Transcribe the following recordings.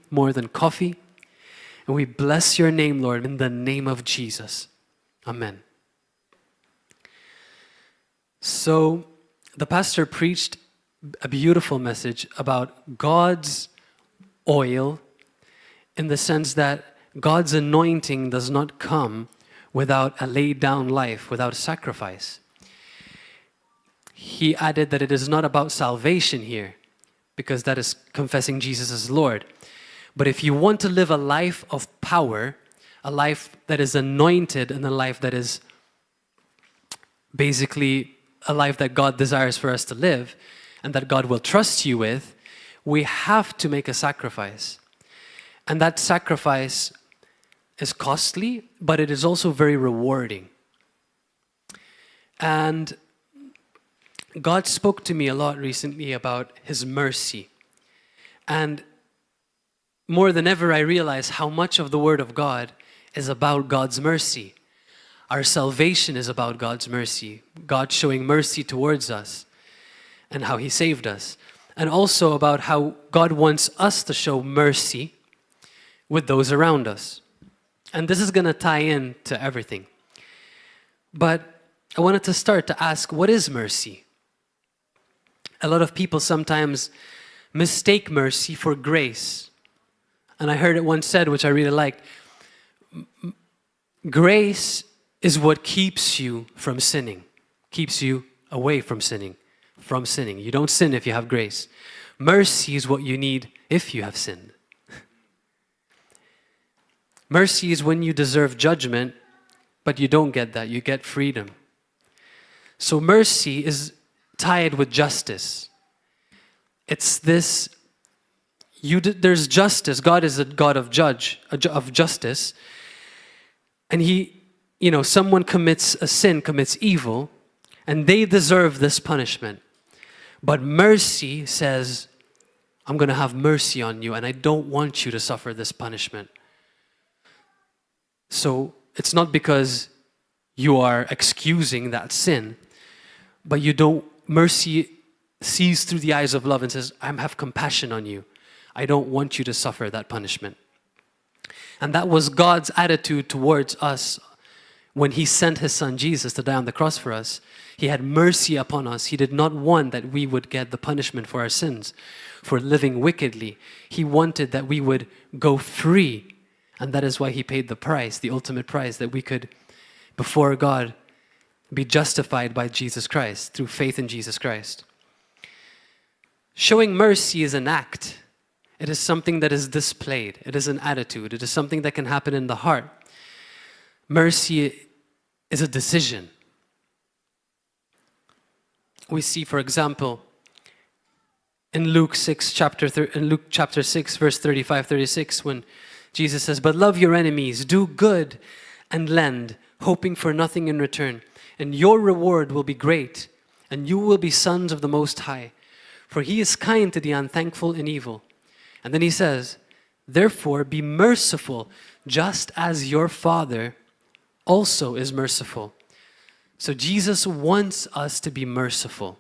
more than coffee. And we bless your name, Lord, in the name of Jesus. Amen. So the pastor preached a beautiful message about God's oil, in the sense that God's anointing does not come without a laid down life, without sacrifice. He added that it is not about salvation here, because that is confessing Jesus as Lord. But if you want to live a life of power, a life that is anointed, and a life that is basically a life that God desires for us to live, and that God will trust you with, we have to make a sacrifice. And that sacrifice is costly, but it is also very rewarding. And God spoke to me a lot recently about His mercy. And more than ever, I realize how much of the Word of God is about God's mercy. Our salvation is about God's mercy, God showing mercy towards us and how He saved us. And also about how God wants us to show mercy with those around us. And this is going to tie in to everything. But I wanted to start to ask, what is mercy? A lot of people sometimes mistake mercy for grace. And I heard it once said, which I really liked, grace is what keeps you from sinning, keeps you away from sinning, You don't sin if you have grace. Mercy is what you need if you have sinned. Mercy is when you deserve judgment, but you don't get that, you get freedom. So mercy is tied with justice. It's this, there's justice. God is a God of justice. And someone commits a sin, commits evil, and they deserve this punishment. But mercy says, I'm going to have mercy on you, and I don't want you to suffer this punishment. So it's not because you are excusing that sin, but mercy sees through the eyes of love and says, I have compassion on you. I don't want you to suffer that punishment. And that was God's attitude towards us when He sent His Son Jesus to die on the cross for us. He had mercy upon us. He did not want that we would get the punishment for our sins, for living wickedly. He wanted that we would go free. And that is why He paid the price, the ultimate price, that we could, before God, be justified by Jesus Christ, through faith in Jesus Christ. Showing mercy is an act. It is something that is displayed. It is an attitude. It is something that can happen in the heart. Mercy is a decision. We see, for example, in Luke chapter 6, verse 35-36, when Jesus says, but love your enemies, do good and lend, hoping for nothing in return. And your reward will be great, and you will be sons of the Most High. For He is kind to the unthankful and evil. And then He says, therefore be merciful, just as your Father also is merciful. So Jesus wants us to be merciful.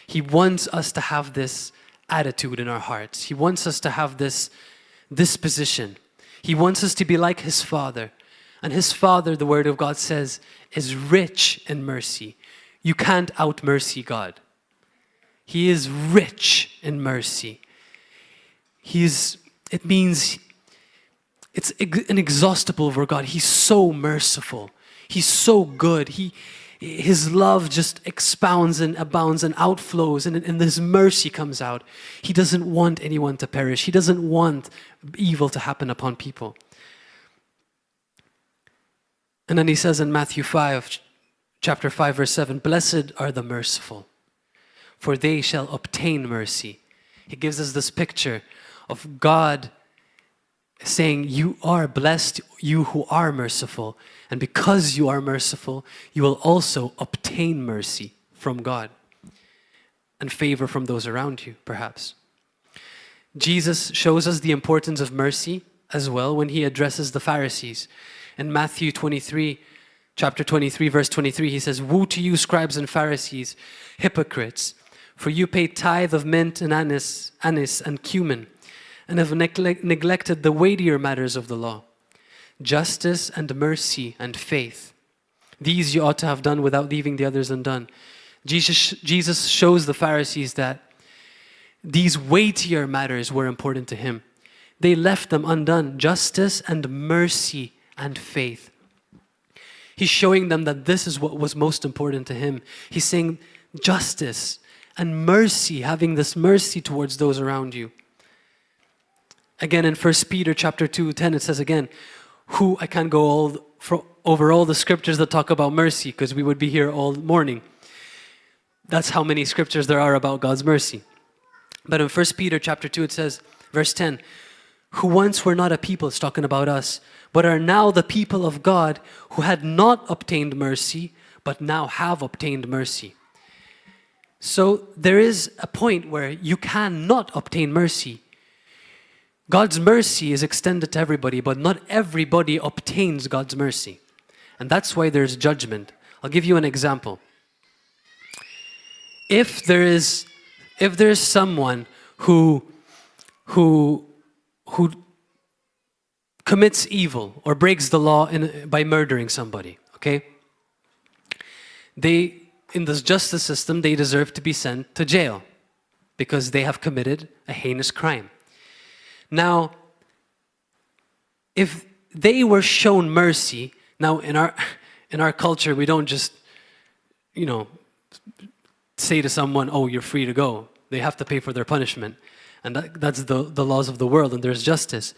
He wants us to have this attitude in our hearts. He wants us to have this disposition. He wants us to be like His Father. And His Father, the Word of God says, is rich in mercy. You can't out-mercy God. He is rich in mercy. It means it's inexhaustible for God. He's so merciful. He's so good. His love just expounds and abounds and outflows, and His mercy comes out. He doesn't want anyone to perish. He doesn't want evil to happen upon people. And then He says in Matthew 5, chapter 5, verse 7, blessed are the merciful, for they shall obtain mercy. He gives us this picture of God saying, you are blessed, you who are merciful. And because you are merciful, you will also obtain mercy from God and favor from those around you, perhaps. Jesus shows us the importance of mercy as well when He addresses the Pharisees. In Matthew 23, chapter 23, verse 23, He says, woe to you, scribes and Pharisees, hypocrites, for you pay tithe of mint and anise and cumin, and have neglected the weightier matters of the law, justice and mercy and faith. These you ought to have done without leaving the others undone. Jesus shows the Pharisees that these weightier matters were important to him. They left them undone, justice and mercy and faith. He's showing them that this is what was most important to him. He's saying justice and mercy, having this mercy towards those around you. Again, in 1 Peter chapter 2:10, it says again, I can't go over all the scriptures that talk about mercy, because we would be here all morning. That's how many scriptures there are about God's mercy. But in 1 Peter chapter 2, it says, verse 10, who once were not a people, it's talking about us, but are now the people of God, who had not obtained mercy, but now have obtained mercy. So there is a point where you cannot obtain mercy. God's mercy is extended to everybody, but not everybody obtains God's mercy. And that's why there's judgment. I'll give you an example. If there's someone who commits evil or breaks the law by murdering somebody, okay? In this justice system, they deserve to be sent to jail because they have committed a heinous crime. Now, if they were shown mercy, now in our culture, we don't just, say to someone, oh, you're free to go. They have to pay for their punishment. And that's the laws of the world, and there's justice.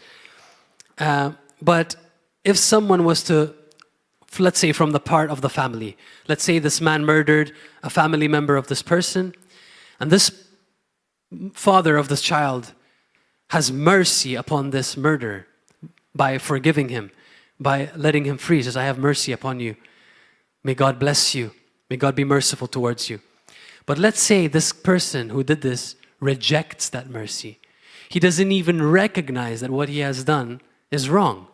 But if someone was to, let's say from the part of the family, let's say this man murdered a family member of this person, and this father of this child has mercy upon this murderer by forgiving him, by letting him free. He says, I have mercy upon you. May God bless you. May God be merciful towards you. But let's say this person who did this rejects that mercy. He doesn't even recognize that what he has done is wrong.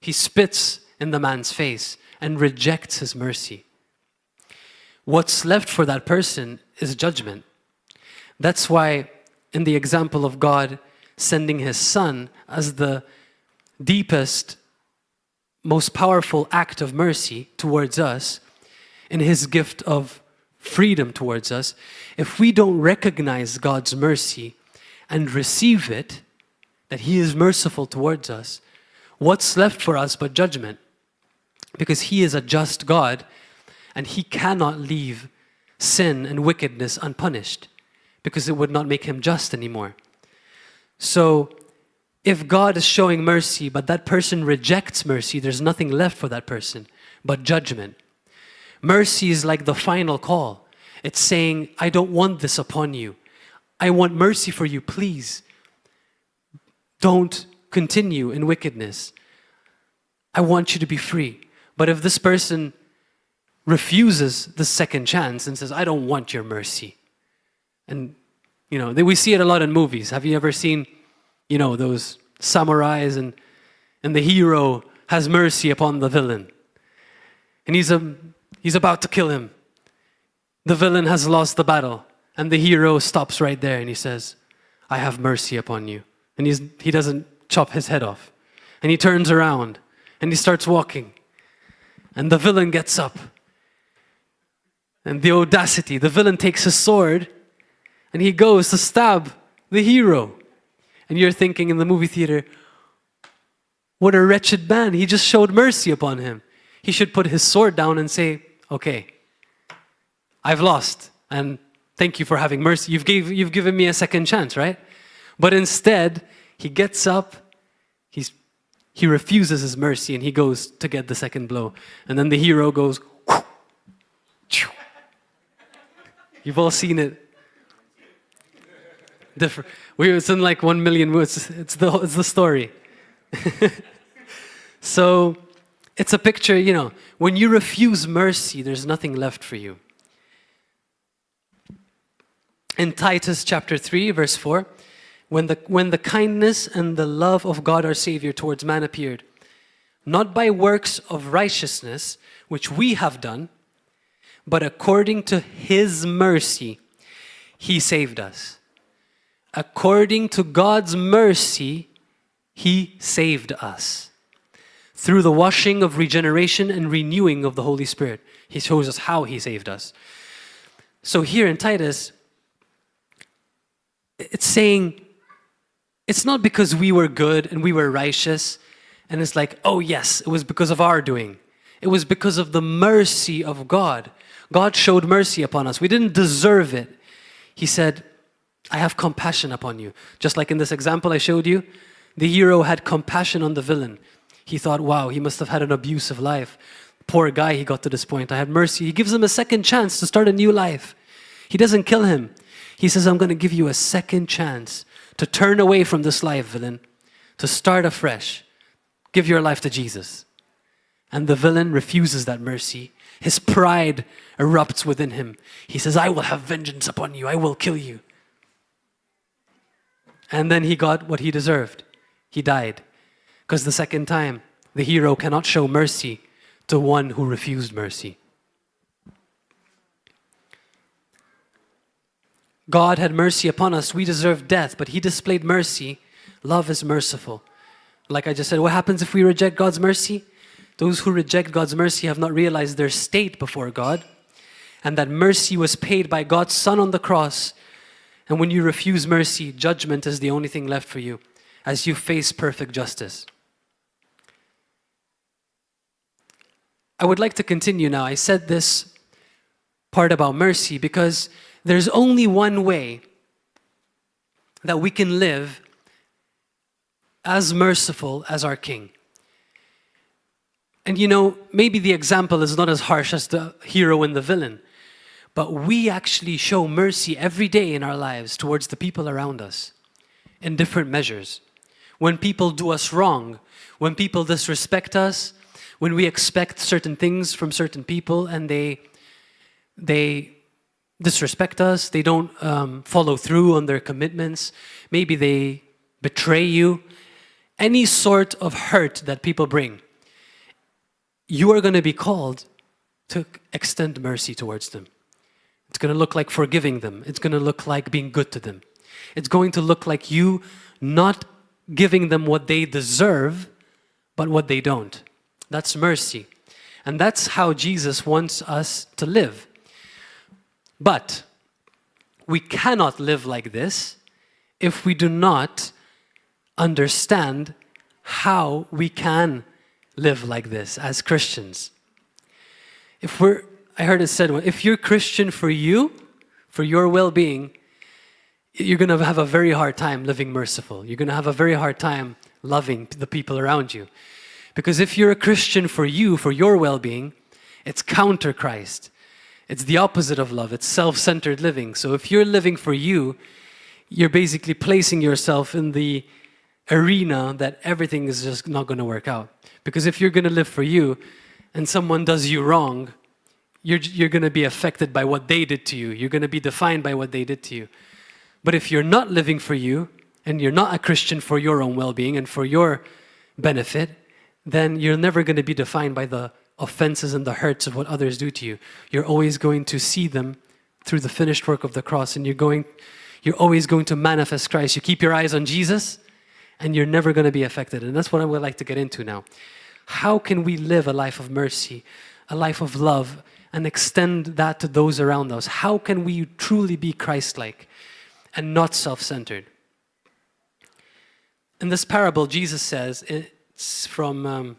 He spits in the man's face and rejects his mercy. What's left for that person is judgment. That's why in the example of God sending his son as the deepest, most powerful act of mercy towards us, in his gift of freedom towards us, if we don't recognize God's mercy and receive it, that he is merciful towards us, what's left for us but judgment? Because he is a just God, and he cannot leave sin and wickedness unpunished, because it would not make him just anymore. So if God is showing mercy, but that person rejects mercy, there's nothing left for that person but judgment. Mercy is like the final call. It's saying, I don't want this upon you. I want mercy for you, please. Don't continue in wickedness. I want you to be free. But if this person refuses the second chance and says, I don't want your mercy. And, we see it a lot in movies. Have you ever seen, those samurais and the hero has mercy upon the villain? And he's about to kill him. The villain has lost the battle. And the hero stops right there and he says, I have mercy upon you. And he doesn't chop his head off. And he turns around and he starts walking. And the villain gets up. And the audacity, the villain takes his sword and he goes to stab the hero. And you're thinking in the movie theater, what a wretched man. He just showed mercy upon him. He should put his sword down and say, okay, I've lost, and thank you for having mercy. You've given me a second chance, right? But instead, he gets up, he refuses his mercy, and he goes to get the second blow. And then the hero goes, you've all seen it. Different. It's in like 1 million words. It's the story. So it's a picture, when you refuse mercy, there's nothing left for you. In Titus chapter 3, verse 4, when the kindness and the love of God our Savior towards man appeared, not by works of righteousness, which we have done, but according to his mercy, he saved us. according to God's mercy, He saved us through the washing of regeneration and renewing of the Holy Spirit. He shows us how He saved us. So here in Titus, it's saying, it's not because we were good and we were righteous, and it's like, oh yes, it was because of our doing. It was because of the mercy of God. God showed mercy upon us. We didn't deserve it. He said, I have compassion upon you. Just like in this example I showed you, the hero had compassion on the villain. He thought, wow, he must have had an abusive life. Poor guy, he got to this point. I had mercy. He gives him a second chance to start a new life. He doesn't kill him. He says, I'm going to give you a second chance to turn away from this life, villain, to start afresh. Give your life to Jesus. And the villain refuses that mercy. His pride erupts within him. He says, I will have vengeance upon you. I will kill you. And then he got what he deserved. He died. Because the second time, the hero cannot show mercy to one who refused mercy. God had mercy upon us. We deserved death, but He displayed mercy. Love is merciful. Like I just said, what happens if we reject God's mercy? Those who reject God's mercy have not realized their state before God, and that mercy was paid by God's Son on the cross. And when you refuse mercy, judgment is the only thing left for you as you face perfect justice. I would like to continue now. I said this part about mercy because there's only one way that we can live as merciful as our King. And you know, maybe the example is not as harsh as the hero and the villain, but we actually show mercy every day in our lives towards the people around us in different measures. When people do us wrong, when people disrespect us, when we expect certain things from certain people and they disrespect us, they don't follow through on their commitments, maybe they betray you, any sort of hurt that people bring, you are going to be called to extend mercy towards them. It's going to look like forgiving them. It's going to look like being good to them. It's going to look like you not giving them what they deserve, but what they don't. That's mercy. And that's how Jesus wants us to live. But we cannot live like this if we do not understand how we can live like this as Christians. I heard it said, if you're Christian for you, for your well-being, you're going to have a very hard time living merciful. You're going to have a very hard time loving the people around you. Because if you're a Christian for you, for your well-being, it's counter Christ. It's the opposite of love. It's self-centered living. So if you're living for you, you're basically placing yourself in the arena that everything is just not going to work out. Because if you're going to live for you and someone does you wrong, you're going to be affected by what they did to you. You're going to be defined by what they did to you. But if you're not living for you and you're not a Christian for your own well-being and for your benefit, then you're never going to be defined by the offenses and the hurts of what others do to you. You're always going to see them through the finished work of the cross, and you're always going to manifest Christ. You keep your eyes on Jesus, and you're never going to be affected. And that's what I would like to get into now. How can we live a life of mercy, a life of love, and extend that to those around us? How can we truly be Christ-like and not self-centered? In this parable, Jesus says, it's from,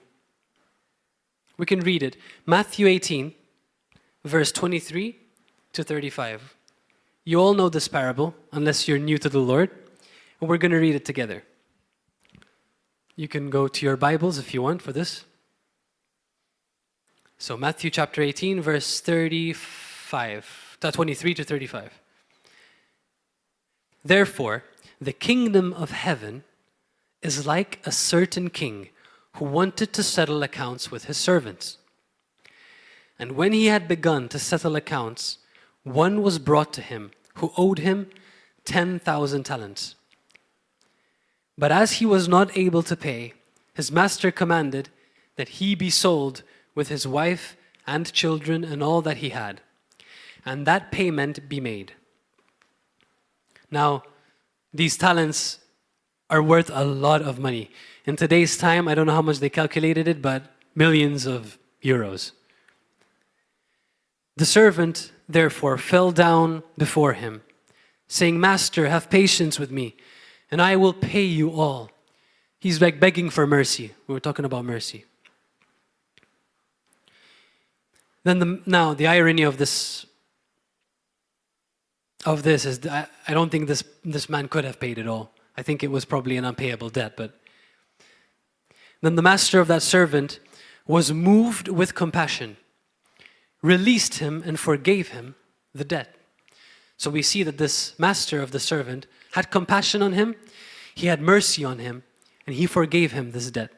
we can read it, Matthew 18, verse 23 to 35. You all know this parable, unless you're new to the Lord, and we're going to read it together. You can go to your Bibles if you want for this. So Matthew chapter 18, verse 23 to 35. Therefore, the kingdom of heaven is like a certain king who wanted to settle accounts with his servants. And when he had begun to settle accounts, one was brought to him who owed him 10,000 talents. But as he was not able to pay, his master commanded that he be sold with his wife and children and all that he had, and that payment be made. Now, these talents are worth a lot of money. In today's time, I don't know how much they calculated it, but millions of euros. The servant, therefore, fell down before him, saying, Master, have patience with me, and I will pay you all. He's like begging for mercy. We were talking about mercy. Then now, the irony of this is I don't think this man could have paid it all. I think it was probably an unpayable debt. But then the master of that servant was moved with compassion, released him and forgave him the debt. So we see that this master of the servant had compassion on him, he had mercy on him, and he forgave him this debt.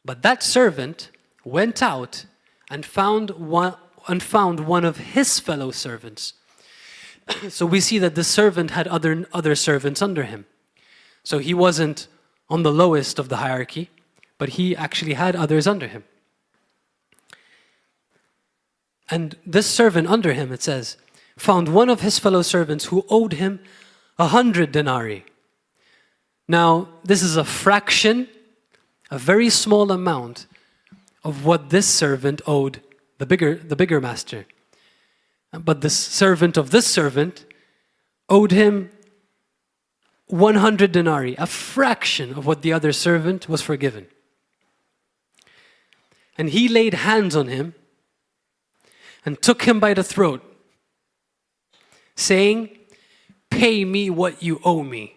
But that servant went out and found one of his fellow servants. So we see that the servant had other servants under him. So he wasn't on the lowest of the hierarchy, but he actually had others under him. And this servant under him, it says, found one of his fellow servants who owed him 100 denarii. Now, this is a fraction, a very small amount of what this servant owed the bigger master. But the servant of this servant owed him 100 denarii, a fraction of what the other servant was forgiven. And he laid hands on him and took him by the throat, saying, pay me what you owe me.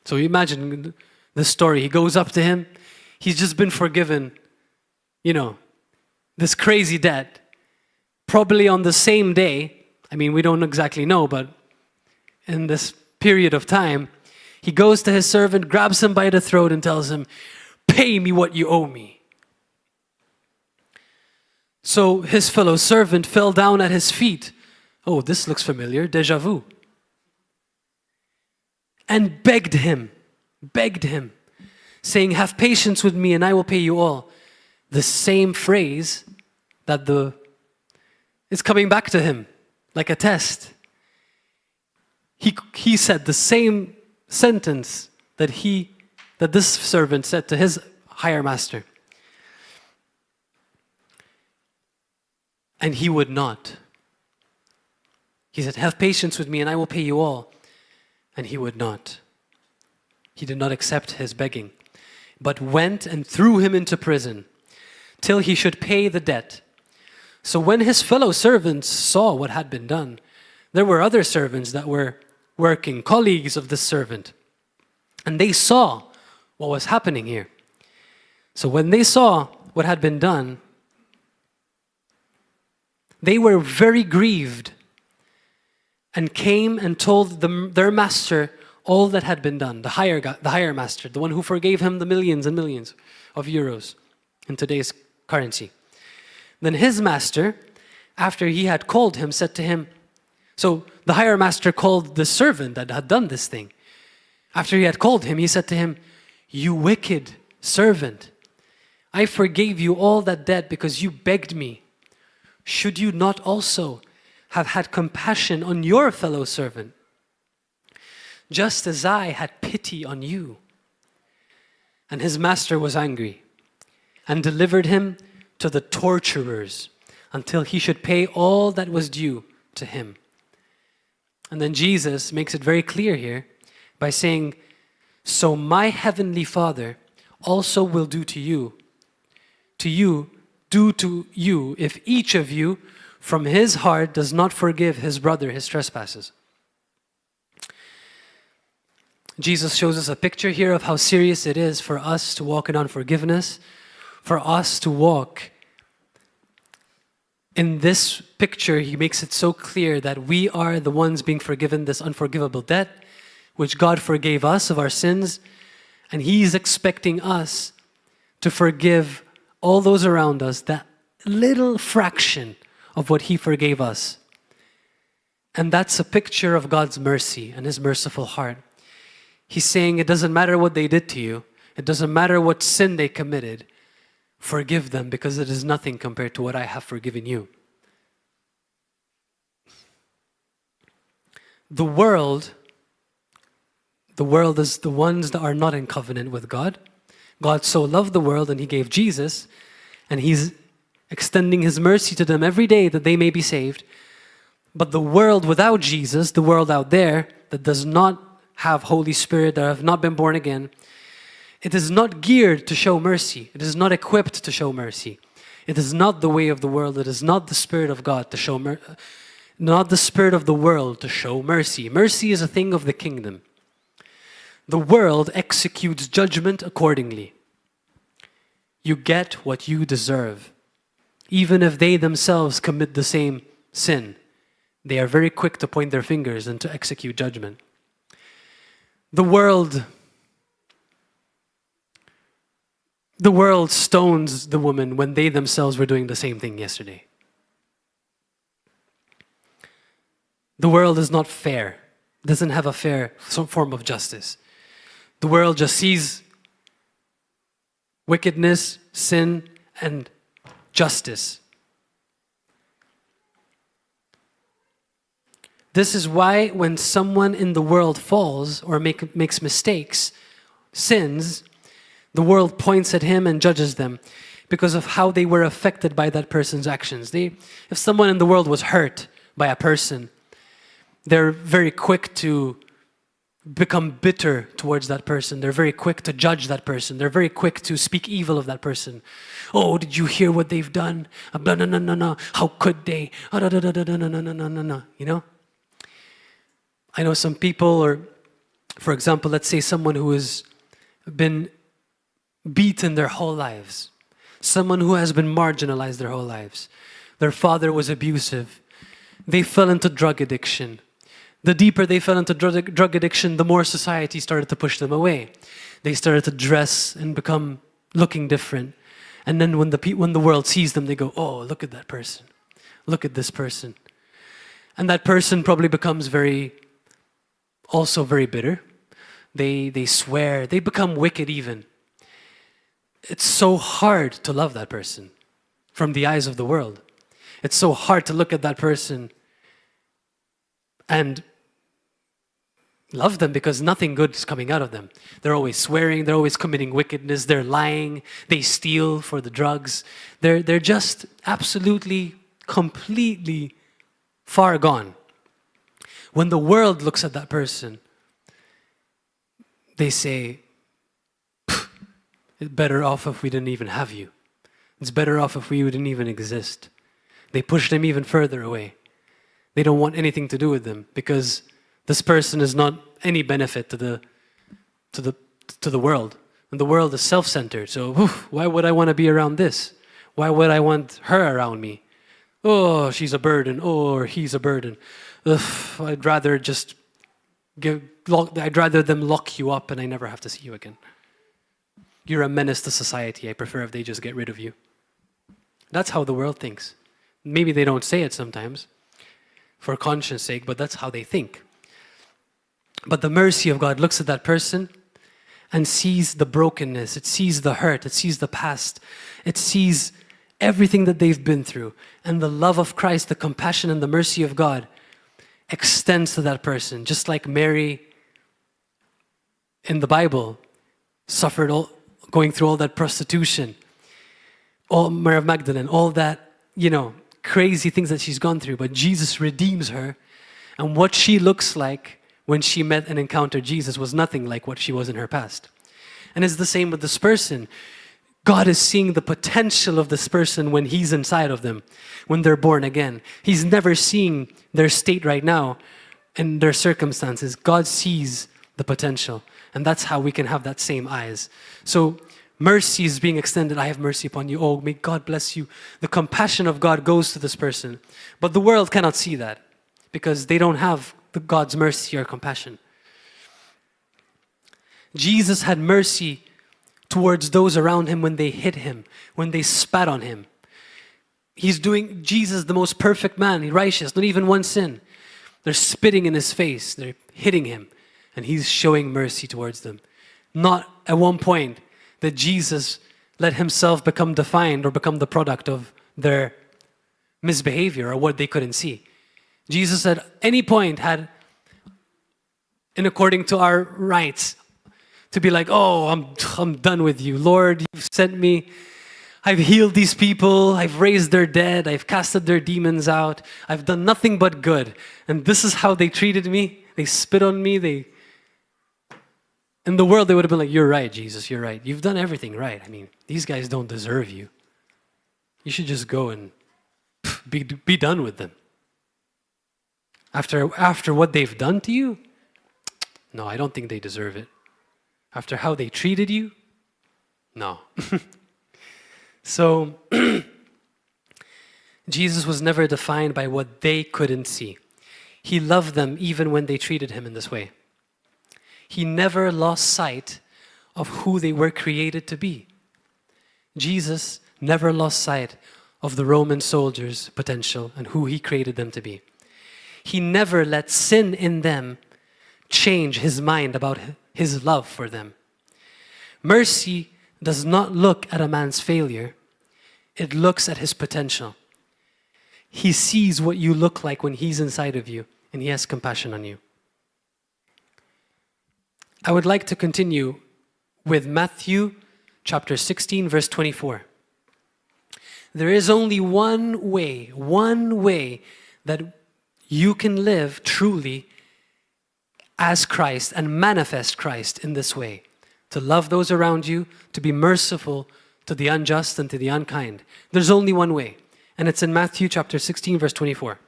So imagine the story. He goes up to him. He's just been forgiven, this crazy debt. Probably on the same day, we don't exactly know, but in this period of time, he goes to his servant, grabs him by the throat and tells him, pay me what you owe me. So his fellow servant fell down at his feet. Oh, this looks familiar, déjà vu. And begged him, saying, have patience with me and I will pay you all. The same phrase that it's coming back to him like a test. He said the same sentence that this servant said to his higher master. And he would not. He said, have patience with me and I will pay you all. And he would not. He did not accept his begging, but went and threw him into prison till he should pay the debt. So when his fellow servants saw what had been done, there were other servants that were working, colleagues of this servant, and they saw what was happening here. So when they saw what had been done, they were very grieved and came and told their master all that had been done, the higher master, the one who forgave him the millions and millions of euros in today's currency. Then his master, after he had called him, said to him, so the higher master called the servant that had done this thing. After he had called him, he said to him, you wicked servant, I forgave you all that debt because you begged me. Should you not also have had compassion on your fellow servant, just as I had pity on you? And his master was angry and delivered him to the torturers until he should pay all that was due to him. And then Jesus makes it very clear here by saying, so my heavenly Father also will do to you if each of you from his heart does not forgive his brother his trespasses. Jesus shows us a picture here of how serious it is for us to walk in unforgiveness, for us to walk. In this picture, he makes it so clear that we are the ones being forgiven this unforgivable debt, which God forgave us of our sins, and he's expecting us to forgive all those around us that little fraction of what he forgave us. And that's a picture of God's mercy and his merciful heart. He's saying it doesn't matter what they did to you. It doesn't matter what sin they committed. Forgive them because it is nothing compared to what I have forgiven you. the world is the ones that are not in covenant with God. God so loved the world and he gave Jesus, and he's extending his mercy to them every day that they may be saved. But the world without Jesus, the world out there that does not have Holy Spirit, that have not been born again, it is not geared to show mercy. It is not equipped to show mercy. It is not the way of the world. It is not the Spirit of God to show not the Spirit of the world to show mercy. Mercy is a thing of the kingdom. The world executes judgment accordingly. You get what you deserve. Even if they themselves commit the same sin, they are very quick to point their fingers and to execute judgment. The world stones the woman when they themselves were doing the same thing yesterday. The world is not fair. It doesn't have a fair form of justice. The world just sees wickedness, sin, and justice. This is why when someone in the world falls or makes mistakes, sins, the world points at him and judges them because of how they were affected by that person's actions. If someone in the world was hurt by a person, they're very quick to become bitter towards that person. They're very quick to judge that person. They're very quick to speak evil of that person. Oh, did you hear what they've done? No. How could they? No. You know? I know some people, or for example, let's say someone who has been beaten their whole lives. Someone who has been marginalized their whole lives. Their father was abusive. They fell into drug addiction. The deeper they fell into drug addiction, the more society started to push them away. They started to dress and become looking different. And then when the world sees them, they go, oh, look at that person. Look at this person. And that person probably becomes also very bitter. They swear. They become wicked even. It's so hard to love that person from the eyes of the world. It's so hard to look at that person and love them because nothing good is coming out of them. They're always swearing, they're always committing wickedness, they're lying, they steal for the drugs. They're just absolutely, completely far gone. When the world looks at that person, they say, it's better off if we didn't even have you. It's better off if we didn't even exist. They push them even further away. They don't want anything to do with them because this person is not any benefit to the world. And the world is self-centered. So why would I want to be around this? Why would I want her around me? Oh, she's a burden. Oh, or he's a burden. I'd rather them lock you up and I never have to see you again. You're a menace to society. I prefer if they just get rid of you. That's how the world thinks. Maybe they don't say it sometimes for conscience sake, but that's how they think. But the mercy of God looks at that person and sees the brokenness. It sees the hurt. It sees the past. It sees everything that they've been through. And the love of Christ, the compassion and the mercy of God extends to that person. Just like Mary in the Bible suffered going through all that prostitution, Mary of Magdalene, all that, crazy things that she's gone through. But Jesus redeems her. And what she looks like when she met and encountered Jesus was nothing like what she was in her past. And it's the same with this person. God is seeing the potential of this person when he's inside of them, when they're born again. He's never seeing their state right now and their circumstances. God sees the potential. And that's how we can have that same eyes. So mercy is being extended. I have mercy upon you. Oh, may God bless you. The compassion of God goes to this person. But the world cannot see that because they don't have God's mercy or compassion. Jesus had mercy towards those around him when they hit him, when they spat on him. Jesus, the most perfect man, righteous, not even one sin. They're spitting in his face. They're hitting him. And he's showing mercy towards them. Not at one point that Jesus let himself become defined or become the product of their misbehavior or what they couldn't see. Jesus at any point had in according to our rights, to be like, oh, I'm done with you. Lord, you've sent me. I've healed these people. I've raised their dead. I've casted their demons out. I've done nothing but good. And this is how they treated me. They spit on me. In the world, they would have been like, you're right, Jesus, you're right. You've done everything right. I mean, these guys don't deserve you. You should just go and be done with them. After what they've done to you? No, I don't think they deserve it. After how they treated you? No. So, Jesus was never defined by what they couldn't see. He loved them even when they treated him in this way. He never lost sight of who they were created to be. Jesus never lost sight of the Roman soldiers' potential and who he created them to be. He never let sin in them change his mind about his love for them. Mercy does not look at a man's failure. It looks at his potential. He sees what you look like when he's inside of you, and he has compassion on you. I would like to continue with Matthew chapter 16, verse 24. There is only one way that you can live truly as Christ and manifest Christ in this way. To love those around you, to be merciful to the unjust and to the unkind. There's only one way, and it's in Matthew chapter 16, verse 24.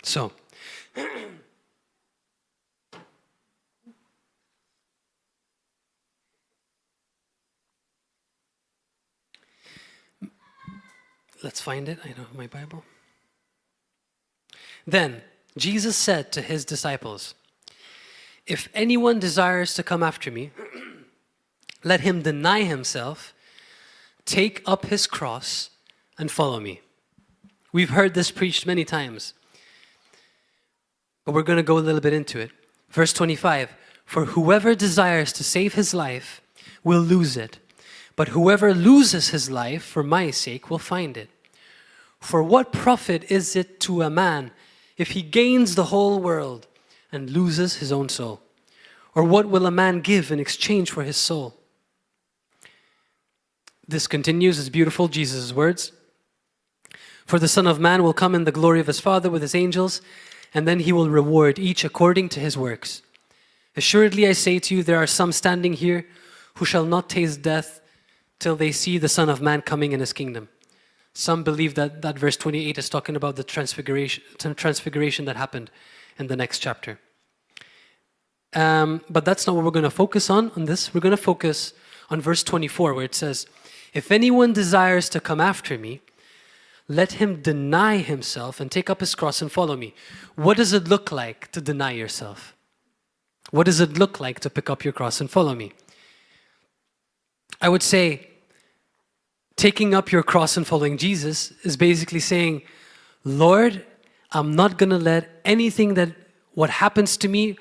So, let's find it. I don't have my Bible. Then Jesus said to his disciples, if anyone desires to come after me, let him deny himself, take up his cross, and follow me. We've heard this preached many times, but we're going to go a little bit into it. Verse 25, for whoever desires to save his life will lose it, but whoever loses his life for my sake will find it. For what profit is it to a man if he gains the whole world and loses his own soul? Or what will a man give in exchange for his soul? This continues, it's beautiful, Jesus' words. For the Son of Man will come in the glory of his Father with his angels, and then he will reward each according to his works. Assuredly I say to you, there are some standing here who shall not taste death till they see the Son of Man coming in his kingdom. Some believe that verse 28 is talking about the transfiguration that happened in the next chapter. But that's not what we're going to focus on this. We're going to focus on verse 24 where it says, if anyone desires to come after me, let him deny himself and take up his cross and follow me. What does it look like to deny yourself? What does it look like to pick up your cross and follow me? I would say taking up your cross and following Jesus is basically saying, Lord, I'm not going to let anything what happens to me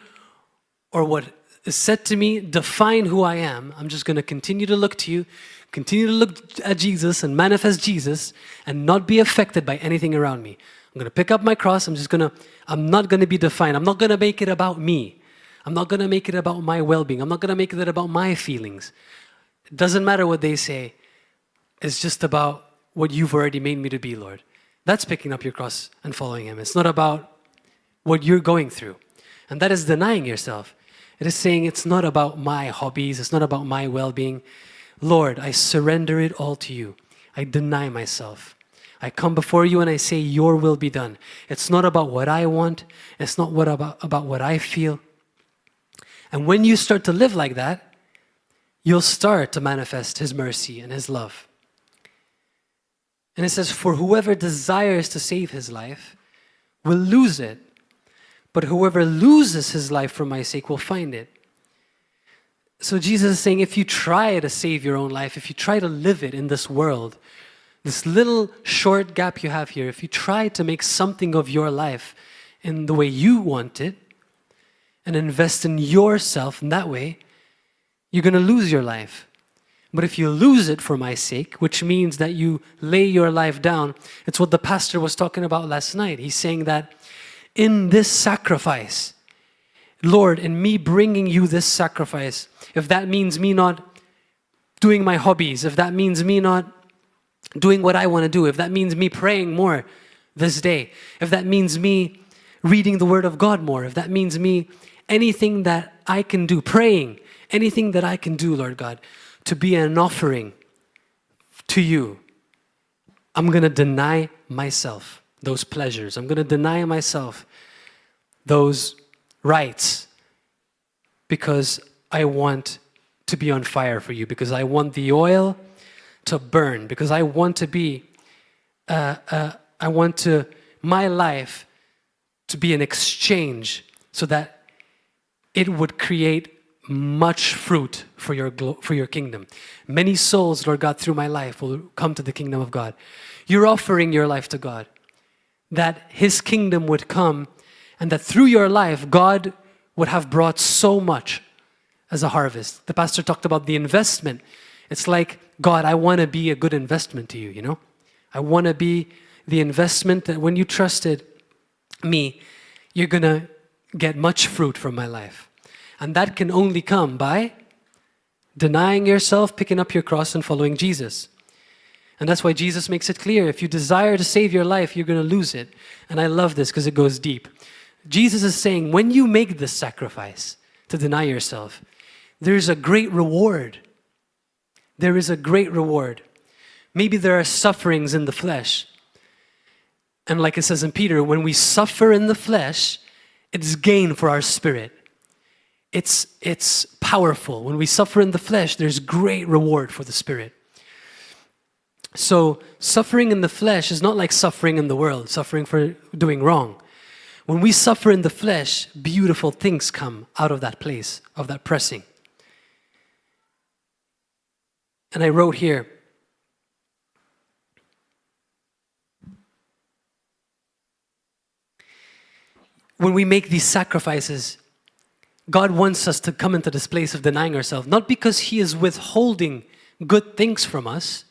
or what is said to me define who I am. I'm just going to continue to look to you, continue to look at Jesus and manifest Jesus and not be affected by anything around me. I'm going to pick up my cross. I'm not going to be defined. I'm not going to make it about me. I'm not going to make it about my well-being. I'm not going to make it about my feelings. It doesn't matter what they say. It's just about what you've already made me to be, Lord. That's picking up your cross and following him. It's not about what you're going through. And that is denying yourself. It is saying it's not about my hobbies. It's not about my well-being. Lord, I surrender it all to you. I deny myself. I come before you and I say, your will be done. It's not about what I want. It's not about what I feel. And when you start to live like that, you'll start to manifest his mercy and his love. And it says, for whoever desires to save his life will lose it. But whoever loses his life for my sake will find it. So Jesus is saying, if you try to save your own life, if you try to live it in this world, this little short gap you have here, if you try to make something of your life in the way you want it and invest in yourself in that way, you're going to lose your life. But if you lose it for my sake, which means that you lay your life down, it's what the pastor was talking about last night. He's saying that in this sacrifice, Lord, in me bringing you this sacrifice, if that means me not doing my hobbies, if that means me not doing what I want to do, if that means me praying more this day, if that means me reading the Word of God more, if that means me anything that I can do, praying, anything that I can do, Lord God, to be an offering to you, I'm going to deny myself those pleasures. I'm going to deny myself those rights because I want to be on fire for you, because I want the oil to burn, because I want to be, my life to be an exchange so that it would create much fruit for your kingdom. Many souls, Lord God, through my life will come to the kingdom of God. You're offering your life to God, that His kingdom would come, and that through your life, God would have brought so much as a harvest. The pastor talked about the investment. It's like, God, I want to be a good investment to you, you know? I want to be the investment that when you trusted me, you're going to get much fruit from my life. And that can only come by denying yourself, picking up your cross, and following Jesus. And that's why Jesus makes it clear, if you desire to save your life, you're going to lose it. And I love this because it goes deep. Jesus is saying, when you make this sacrifice to deny yourself, there's a great reward. There is a great reward. Maybe there are sufferings in the flesh. And like it says in Peter, when we suffer in the flesh, it's gain for our spirit. It's powerful. When we suffer in the flesh, there's great reward for the spirit. So suffering in the flesh is not like suffering in the world, suffering for doing wrong. When we suffer in the flesh, beautiful things come out of that place, of that pressing. And I wrote here, when we make these sacrifices, God wants us to come into this place of denying ourselves, not because He is withholding good things from us,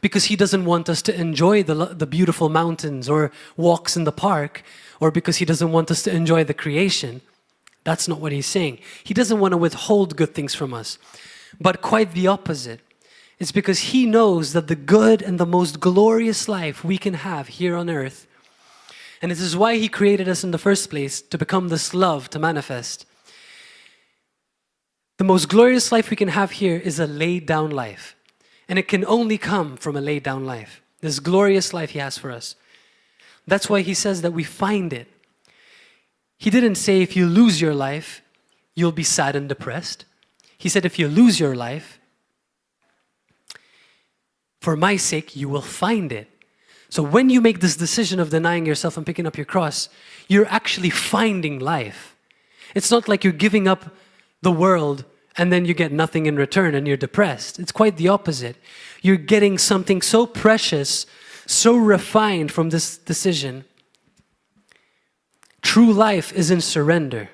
because He doesn't want us to enjoy the beautiful mountains or walks in the park, or because He doesn't want us to enjoy the creation. That's not what He's saying. He doesn't want to withhold good things from us, but quite the opposite. It's because He knows that the good and the most glorious life we can have here on earth, and this is why He created us in the first place, to become this love, to manifest. The most glorious life we can have here is a laid down life. And it can only come from a laid down life. This glorious life He has for us. That's why He says that we find it. He didn't say if you lose your life, you'll be sad and depressed. He said if you lose your life, for my sake, you will find it. So when you make this decision of denying yourself and picking up your cross, you're actually finding life. It's not like you're giving up the world and then you get nothing in return and you're depressed. It's quite the opposite. You're getting something so precious, so refined from this decision. True life is in surrender.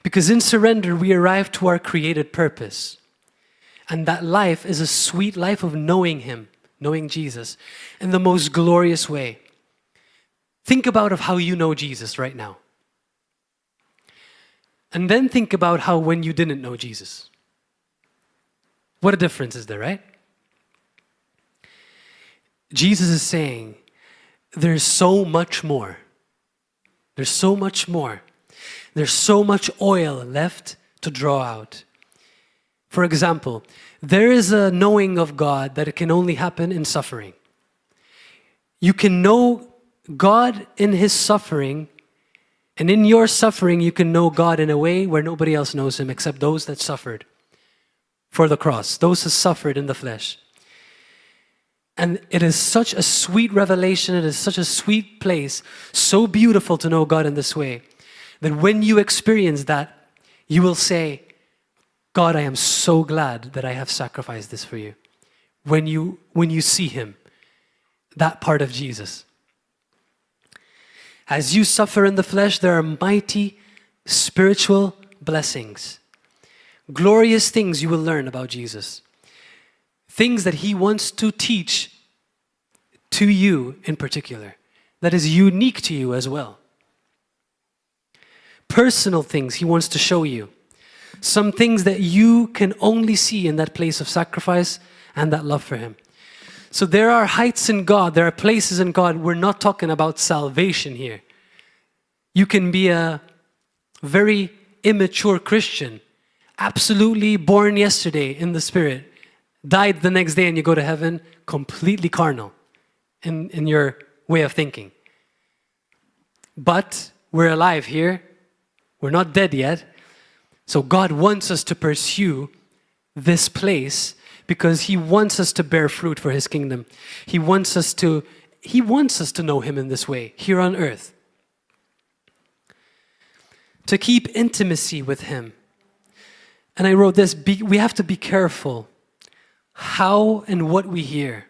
Because in surrender, we arrive to our created purpose. And that life is a sweet life of knowing Him, knowing Jesus, in the most glorious way. Think about how you know Jesus right now. And then think about how when you didn't know Jesus. What a difference is there, right? Jesus is saying, there's so much more. There's so much more. There's so much oil left to draw out. For example, there is a knowing of God that it can only happen in suffering. You can know God in His suffering, and in your suffering, you can know God in a way where nobody else knows Him except those that suffered for the cross, those who suffered in the flesh. And it is such a sweet revelation, it is such a sweet place, so beautiful to know God in this way, that when you experience that, you will say, God, I am so glad that I have sacrificed this for you. When you see Him, that part of Jesus. As you suffer in the flesh, there are mighty spiritual blessings. Glorious things you will learn about Jesus. things that he wants to teach to you in particular, that is unique to you as well. Personal things he wants to show you. Some things that you can only see in that place of sacrifice and that love for him. So there are heights in God, there are places in God. We're not talking about salvation here. You can be a very immature Christian, absolutely born yesterday in the Spirit, died the next day and you go to heaven, completely carnal in your way of thinking. But we're alive here. We're not dead yet. So God wants us to pursue this place because he wants us to bear fruit for his kingdom. He wants us to know him in this way, here on earth. To keep intimacy with him. And I wrote this, we have to be careful how and what we hear.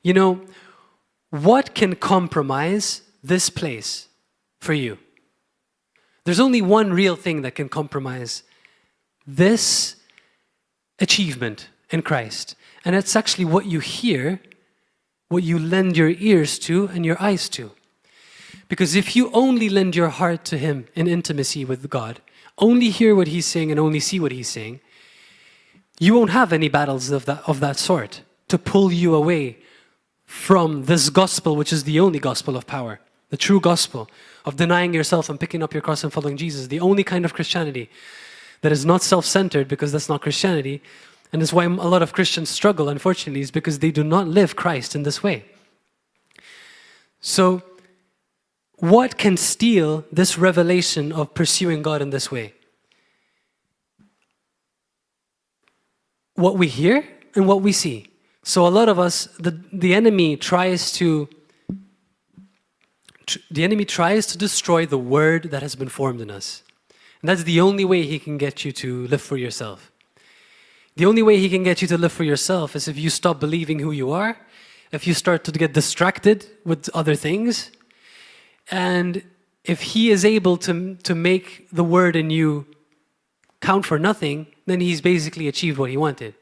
You know, what can compromise this place for you? There's only one real thing that can compromise this achievement in Christ. And it's actually what you hear, what you lend your ears to and your eyes to. Because if you only lend your heart to him in intimacy with God, only hear what he's saying and only see what he's saying, you won't have any battles of that sort to pull you away from this gospel, which is the only gospel of power, the true gospel of denying yourself and picking up your cross and following Jesus, the only kind of Christianity that is not self-centered, because that's not Christianity. And that's why a lot of Christians struggle, unfortunately, is because they do not live Christ in this way. So, what can steal this revelation of pursuing God in this way? What we hear and what we see. So a lot of us, the enemy tries to destroy the word that has been formed in us. And that's the only way he can get you to live for yourself. The only way he can get you to live for yourself is if you stop believing who you are, if you start to get distracted with other things, and if he is able to make the word in you count for nothing, then he's basically achieved what he wanted.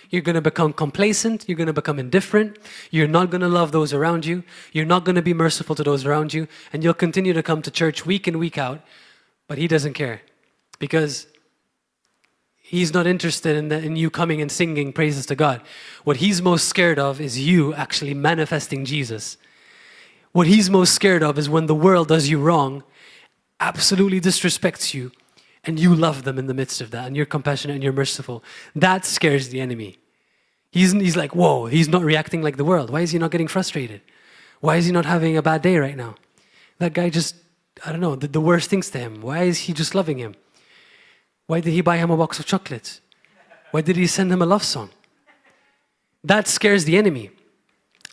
You're going to become complacent, you're going to become indifferent, you're not going to love those around you, you're not going to be merciful to those around you, and you'll continue to come to church week in, week out, but he doesn't care. Because he's not interested in you coming and singing praises to God. What he's most scared of is you actually manifesting Jesus. What he's most scared of is when the world does you wrong, absolutely disrespects you, and you love them in the midst of that, and you're compassionate and you're merciful. That scares the enemy. He's like, whoa, he's not reacting like the world. Why is he not getting frustrated? Why is he not having a bad day right now? That guy just, I don't know, did the worst things to him. Why is he just loving him? Why did he buy him a box of chocolates? Why did he send him a love song? That scares the enemy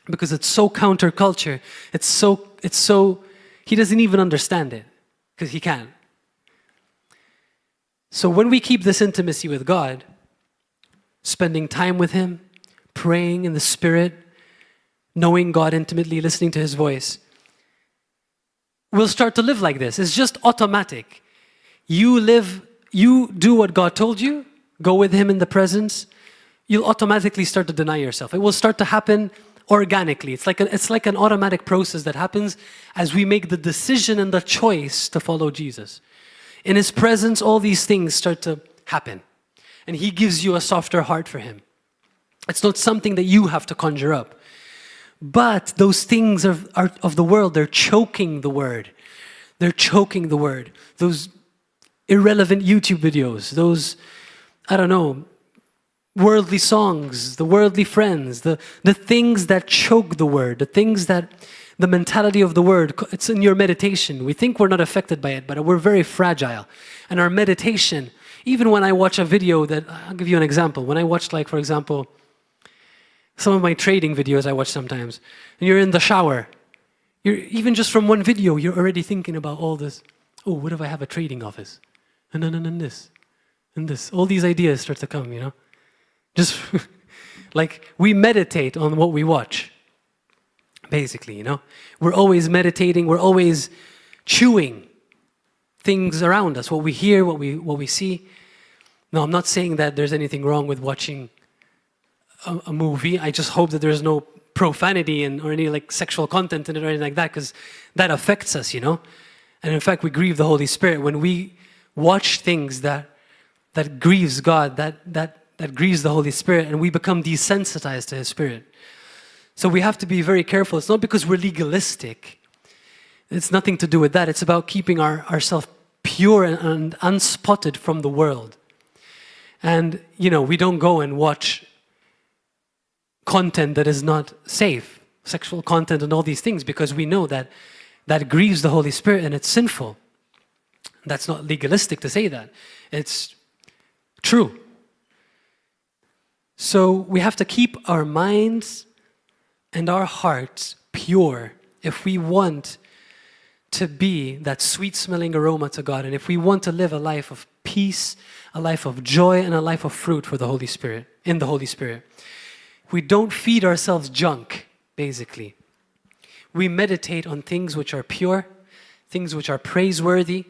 because it's so counterculture. It's so, he doesn't even understand it because he can't. So when we keep this intimacy with God, spending time with him, praying in the Spirit, knowing God intimately, listening to his voice, we'll start to live like this. It's just automatic. You do what God told you, go with him in the presence, you'll automatically start to deny yourself. It will start to happen organically. It's like an automatic process that happens as we make the decision and the choice to follow Jesus. In his presence, all these things start to happen. And he gives you a softer heart for him. It's not something that you have to conjure up. But those things of the world, they're choking the word. They're choking the word. Those irrelevant YouTube videos, those, I don't know, worldly songs, the worldly friends, the things that choke the word, the things that, the mentality of the word, it's in your meditation. We think we're not affected by it, but we're very fragile. And our meditation, even when I watch a video that, I'll give you an example. When I watch, like, for example, some of my trading videos I watch sometimes, and you're in the shower, you're even just from one video, you're already thinking about all this. Oh, what if I have a trading office? And this, and this. All these ideas start to come, you know? Just like we meditate on what we watch. Basically, you know, we're always meditating, we're always chewing things around us, what we hear, what we see. No, I'm not saying that there's anything wrong with watching a movie, I just hope that there's no profanity or any like sexual content in it or anything like that, because that affects us, you know. And in fact, we grieve the Holy Spirit when we watch things that grieves God, that grieves the Holy Spirit, and we become desensitized to His Spirit. So we have to be very careful. It's not because we're legalistic. It's nothing to do with that. It's about keeping ourselves pure and unspotted from the world. And, you know, we don't go and watch content that is not safe, sexual content and all these things, because we know that grieves the Holy Spirit and it's sinful. That's not legalistic to say that. It's true. So we have to keep our minds and our hearts pure if we want to be that sweet-smelling aroma to God, and if we want to live a life of peace, a life of joy, and a life of fruit for the Holy Spirit, in the Holy Spirit. We don't feed ourselves junk, basically. We meditate on things which are pure, things which are praiseworthy,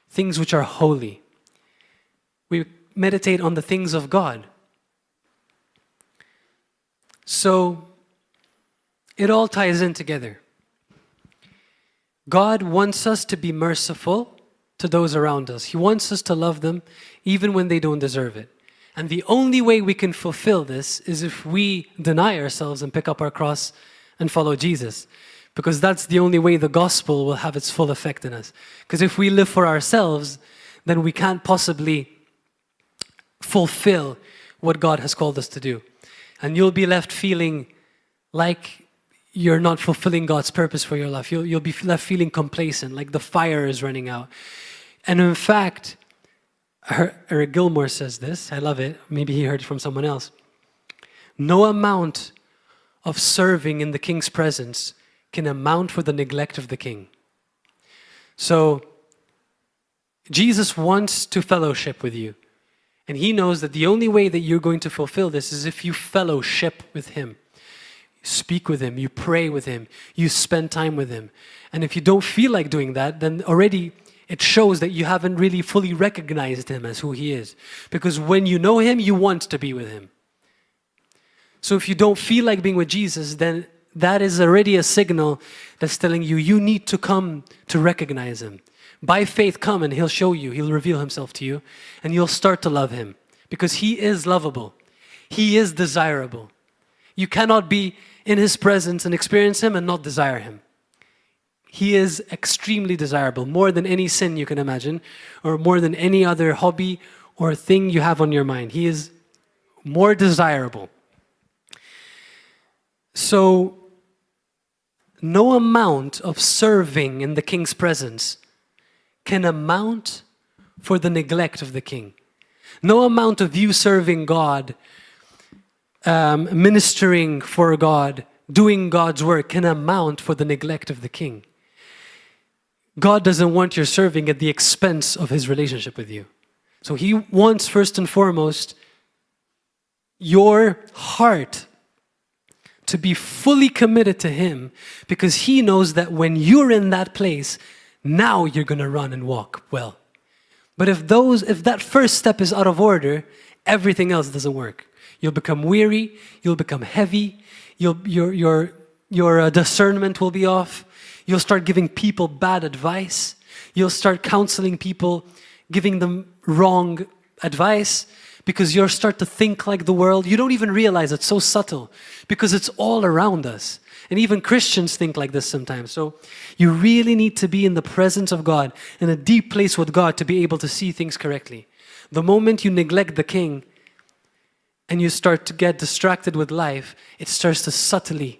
things which are holy. We meditate on the things of God. So, it all ties in together. God wants us to be merciful to those around us. He wants us to love them even when they don't deserve it. And the only way we can fulfill this is if we deny ourselves and pick up our cross and follow Jesus. Because that's the only way the gospel will have its full effect in us. Because if we live for ourselves, then we can't possibly fulfill what God has called us to do. And you'll be left feeling like you're not fulfilling God's purpose for your life. You'll be left feeling complacent, like the fire is running out. And in fact, Eric Gilmore says this, I love it, maybe he heard it from someone else. No amount of serving in the king's presence can amount for the neglect of the king. So, Jesus wants to fellowship with you. And He knows that the only way that you're going to fulfill this is if you fellowship with Him. Speak with Him, you pray with Him, you spend time with Him. And if you don't feel like doing that, then already it shows that you haven't really fully recognized Him as who He is. Because when you know Him, you want to be with Him. So if you don't feel like being with Jesus, then that is already a signal that's telling you, you need to come to recognize Him. By faith, come and He'll show you, He'll reveal Himself to you, and you'll start to love Him. Because He is lovable. He is desirable. You cannot be in His presence and experience Him and not desire Him. He is extremely desirable, more than any sin you can imagine, or more than any other hobby or thing you have on your mind. He is more desirable. So, no amount of serving in the king's presence can amount for the neglect of the king. No amount of you serving God, ministering for God, doing God's work can amount for the neglect of the king. God doesn't want your serving at the expense of His relationship with you. So He wants, first and foremost, your heart to be fully committed to Him, because He knows that when you're in that place, now you're going to run and walk well. But if that first step is out of order, everything else doesn't work. You'll become weary, you'll become heavy, your discernment will be off, you'll start giving people bad advice, you'll start counseling people, giving them wrong advice, because you'll start to think like the world. You don't even realize it's so subtle, because it's all around us. And even Christians think like this sometimes. So you really need to be in the presence of God, in a deep place with God, to be able to see things correctly. The moment you neglect the king and you start to get distracted with life, it starts to subtly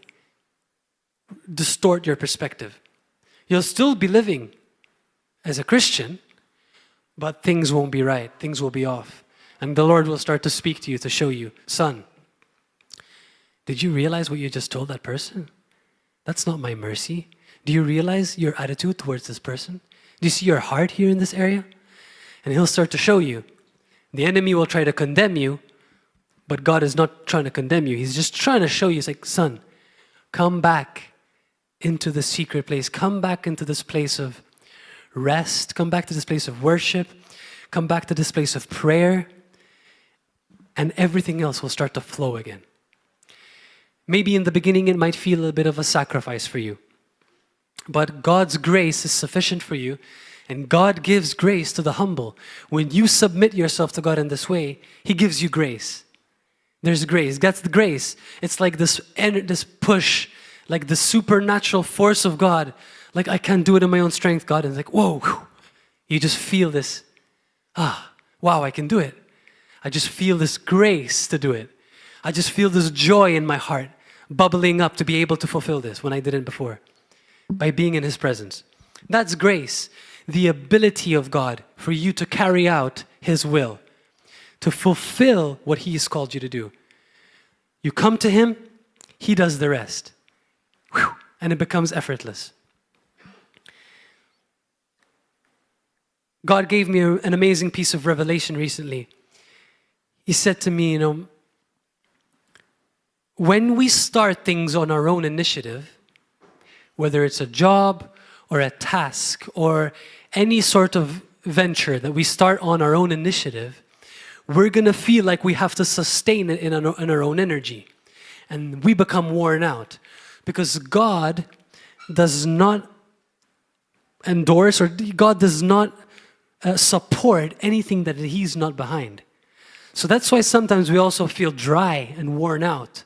distort your perspective. You'll still be living as a Christian, but things won't be right. Things will be off. And the Lord will start to speak to you to show you, son, did you realize what you just told that person? That's not my mercy. Do you realize your attitude towards this person? Do you see your heart here in this area? And He'll start to show you. The enemy will try to condemn you, but God is not trying to condemn you. He's just trying to show you, it's like, son, come back into the secret place. Come back into this place of rest. Come back to this place of worship. Come back to this place of prayer. And everything else will start to flow again. Maybe in the beginning it might feel a bit of a sacrifice for you. But God's grace is sufficient for you, and God gives grace to the humble. When you submit yourself to God in this way, He gives you grace. There's grace. That's the grace. It's like this push, like the supernatural force of God. Like, I can't do it in my own strength, God. And it's like, whoa, you just feel this, wow, I can do it. I just feel this grace to do it. I just feel this joy in my heart bubbling up to be able to fulfill this when I didn't before, by being in His presence. That's grace, the ability of God for you to carry out His will, to fulfill what He has called you to do. You come to Him, He does the rest. Whew, and it becomes effortless. God gave me an amazing piece of revelation recently. He said to me, when we start things on our own initiative, whether it's a job or a task or any sort of venture that we start on our own initiative, we're going to feel like we have to sustain it in our own energy. And we become worn out because God does not endorse, or God does not support anything that He's not behind. So that's why sometimes we also feel dry and worn out,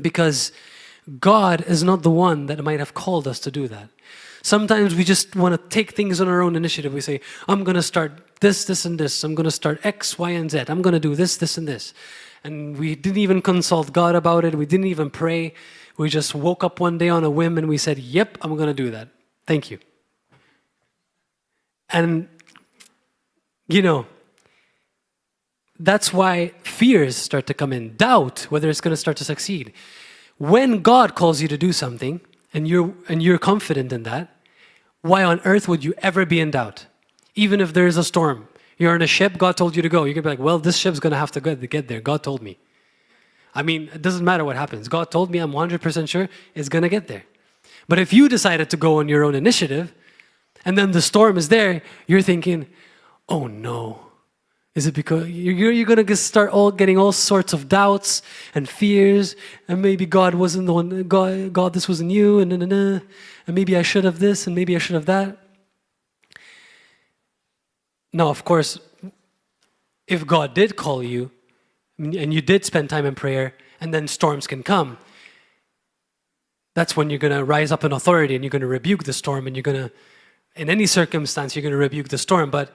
because God is not the one that might have called us to do that. Sometimes we just want to take things on our own initiative. We say, I'm going to start this, this, and this. I'm going to start X, Y, and Z. I'm going to do this, this, and this. And we didn't even consult God about it. We didn't even pray. We just woke up one day on a whim and we said, yep, I'm going to do that. Thank you. And, that's why fears start to come in. Doubt whether it's going to start to succeed. When God calls you to do something and you're confident in that, why on earth would you ever be in doubt? Even if there is a storm, you're on a ship, God told you to go. You're going to be like, well, this ship's going to have to get there. God told me. I mean, it doesn't matter what happens. God told me, I'm 100% sure it's going to get there. But if you decided to go on your own initiative and then the storm is there, you're thinking, oh no. Is it because you're going to start getting all sorts of doubts and fears, and maybe God wasn't the one, God, this wasn't you, and maybe I should have this, and maybe I should have that. Now, of course, if God did call you, and you did spend time in prayer, and then storms can come, that's when you're going to rise up in authority, and you're going to rebuke the storm, and you're going to, in any circumstance, you're going to rebuke the storm, but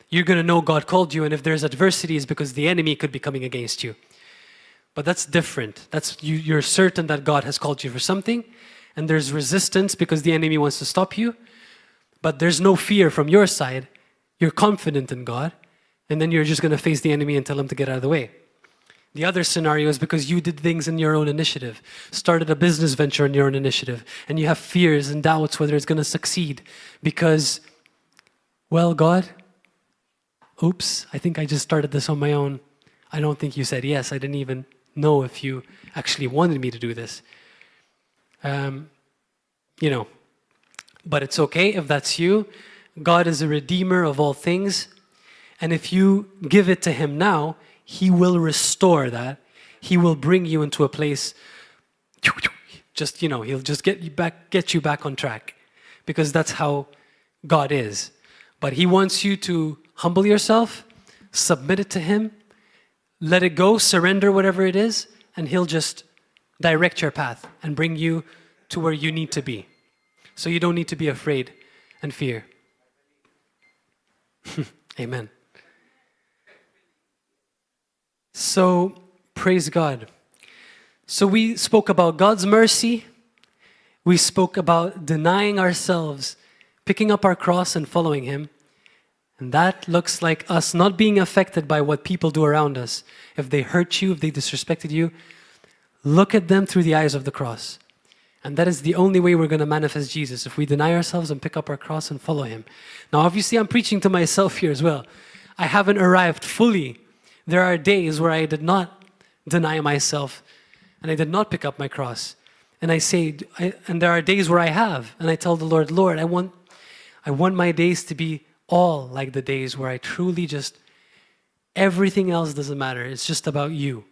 you're going to know God called you, and if there's adversity, it's because the enemy could be coming against you. But that's different. That's you're certain that God has called you for something, and there's resistance because the enemy wants to stop you, but there's no fear from your side. You're confident in God, and then you're just going to face the enemy and tell him to get out of the way. The other scenario is because you did things in your own initiative, started a business venture in your own initiative, and you have fears and doubts whether it's going to succeed because, well, God, oops, I think I just started this on my own. I don't think you said yes. I didn't even know if you actually wanted me to do this. But it's okay if that's you. God is a redeemer of all things. And if you give it to Him now, He will restore that. He will bring you into a place, He'll just get you back on track. Because that's how God is. But He wants you to humble yourself, submit it to Him, let it go, surrender whatever it is, and He'll just direct your path and bring you to where you need to be. So you don't need to be afraid and fear. Amen. So, praise God. So we spoke about God's mercy. We spoke about denying ourselves, picking up our cross and following Him. And that looks like us not being affected by what people do around us. If they hurt you, if they disrespected you, look at them through the eyes of the cross. And that is the only way we're going to manifest Jesus, if we deny ourselves and pick up our cross and follow Him. Now, obviously, I'm preaching to myself here as well. I haven't arrived fully. There are days where I did not deny myself and I did not pick up my cross. And and there are days where I have. And I tell the Lord, Lord, I want my days to be all like the days where I truly just, everything else doesn't matter. It's just about you.